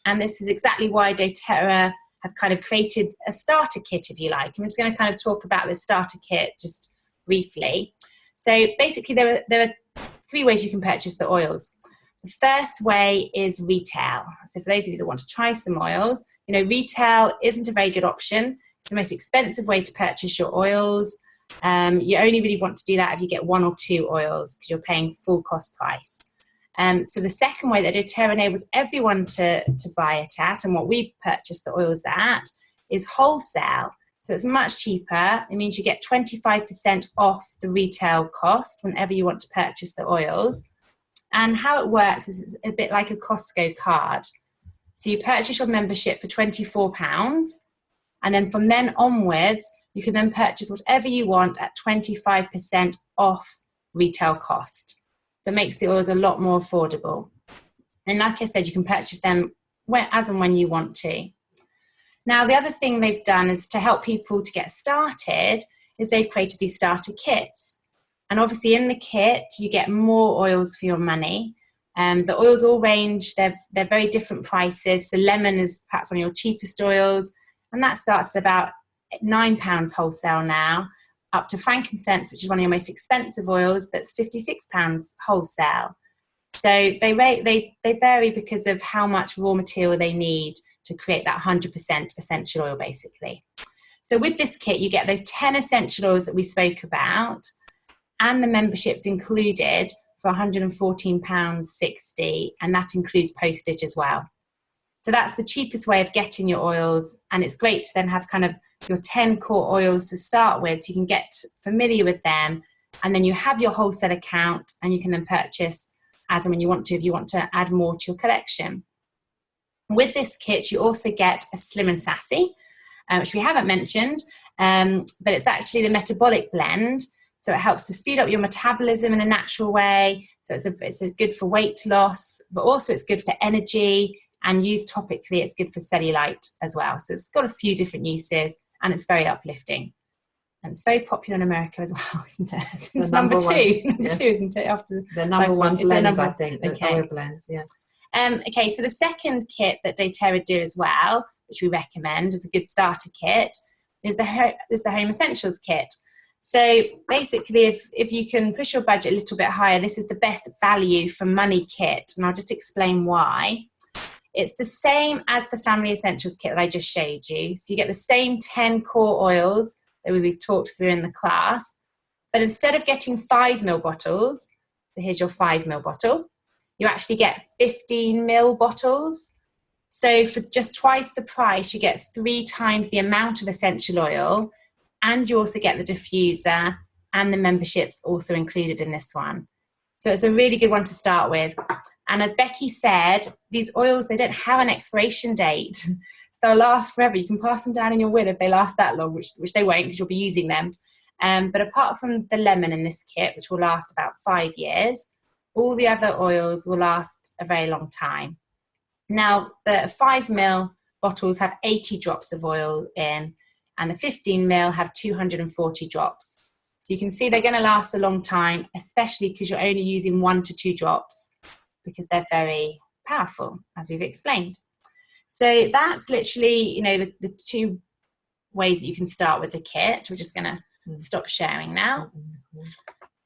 And this is exactly why doTERRA have kind of created a starter kit, if you like. I'm just going to kind of talk about this starter kit just briefly. So basically there are 3 ways you can purchase the oils. The first way is retail. So for those of you that want to try some oils, you know, retail isn't a very good option. It's the most expensive way to purchase your oils. You only really want to do that if you get 1 or 2 oils, because you're paying full cost price. So the second way that doTERRA enables everyone to buy it at, and what we purchase the oils at, is wholesale. So it's much cheaper. It means you get 25% off the retail cost whenever you want to purchase the oils. And how it works is it's a bit like a Costco card. So you purchase your membership for £24, and then from then onwards, you can then purchase whatever you want at 25% off retail cost. So it makes the oils a lot more affordable. And like I said, you can purchase them as and when you want to. Now, the other thing they've done is to help people to get started is they've created these starter kits. And obviously in the kit, you get more oils for your money. The oils all range, they're very different prices. So lemon is perhaps one of your cheapest oils, and that starts at about £9 wholesale now, up to frankincense, which is one of your most expensive oils, that's £56 wholesale. So they vary because of how much raw material they need to create that 100% essential oil, basically. So with this kit, you get those 10 essential oils that we spoke about, and the membership's included for £114.60, and that includes postage as well. So that's the cheapest way of getting your oils, and it's great to then have kind of your 10 core oils to start with, so you can get familiar with them, and then you have your wholesale account, and you can then purchase as and when you want to, if you want to add more to your collection. With this kit, you also get a Slim and Sassy, which we haven't mentioned, but it's actually the metabolic blend. So it helps to speed up your metabolism in a natural way. So it's good for weight loss, but also it's good for energy, and used topically, it's good for cellulite as well. So it's got a few different uses, and it's very uplifting. And it's very popular in America as well, isn't it? It's number number one. two. Number Yeah. two, isn't it? After The number Life one One. It's the blends, number- I think, the Okay. oil blends, yeah. Okay, so the second kit that doTERRA do as well, which we recommend as a good starter kit, is the Home Essentials kit. So basically, if you can push your budget a little bit higher, this is the best value for money kit, and I'll just explain why. It's the same as the Family Essentials kit that I just showed you. So you get the same 10 core oils that we've talked through in the class, but instead of getting 5 ml bottles, so here's your 5 ml bottle, you actually get 15 ml bottles. So for just twice the price, you get 3 times the amount of essential oil, and you also get the diffuser, and the membership's also included in this one. So it's a really good one to start with. And as Becky said, these oils, they don't have an expiration date. So they'll last forever. You can pass them down in your will if they last that long, which they won't because you'll be using them. But apart from the lemon in this kit, which will last about 5 years, all the other oils will last a very long time. Now, the 5 ml bottles have 80 drops of oil in, and the 15 ml have 240 drops. So you can see they're going to last a long time, especially because you're only using 1 to 2 drops, because they're very powerful, as we've explained. So that's literally, the 2 ways that you can start with the kit. We're just going to stop sharing now.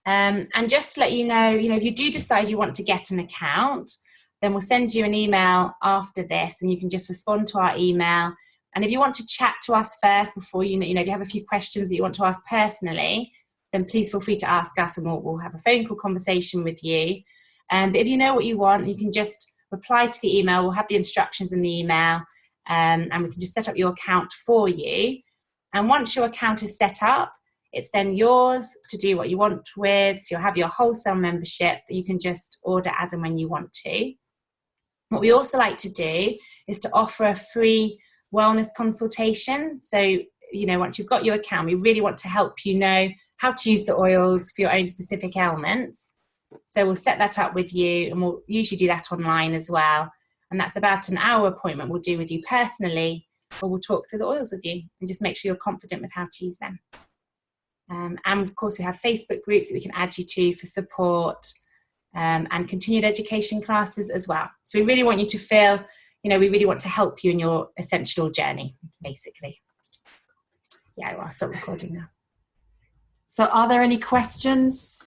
And just to let you know, if you do decide you want to get an account, then we'll send you an email after this, and you can just respond to our email. And if you want to chat to us first before if you have a few questions that you want to ask personally, then please feel free to ask us, and we'll have a phone call conversation with you. But if you know what you want, you can just reply to the email. We'll have the instructions in the email, and we can just set up your account for you. And once your account is set up, it's then yours to do what you want with. So you'll have your wholesale membership that you can just order as and when you want to. What we also like to do is to offer a free wellness consultation. So, once you've got your account, we really want to help you know how to use the oils for your own specific ailments. So we'll set that up with you, and we'll usually do that online as well. And that's about an hour appointment we'll do with you personally, where we'll talk through the oils with you and just make sure you're confident with how to use them. And of course, we have Facebook groups that we can add you to for support, and continued education classes as well. So we really want you to feel, we really want to help you in your essential journey, basically. Yeah, well, I'll stop recording now. So are there any questions?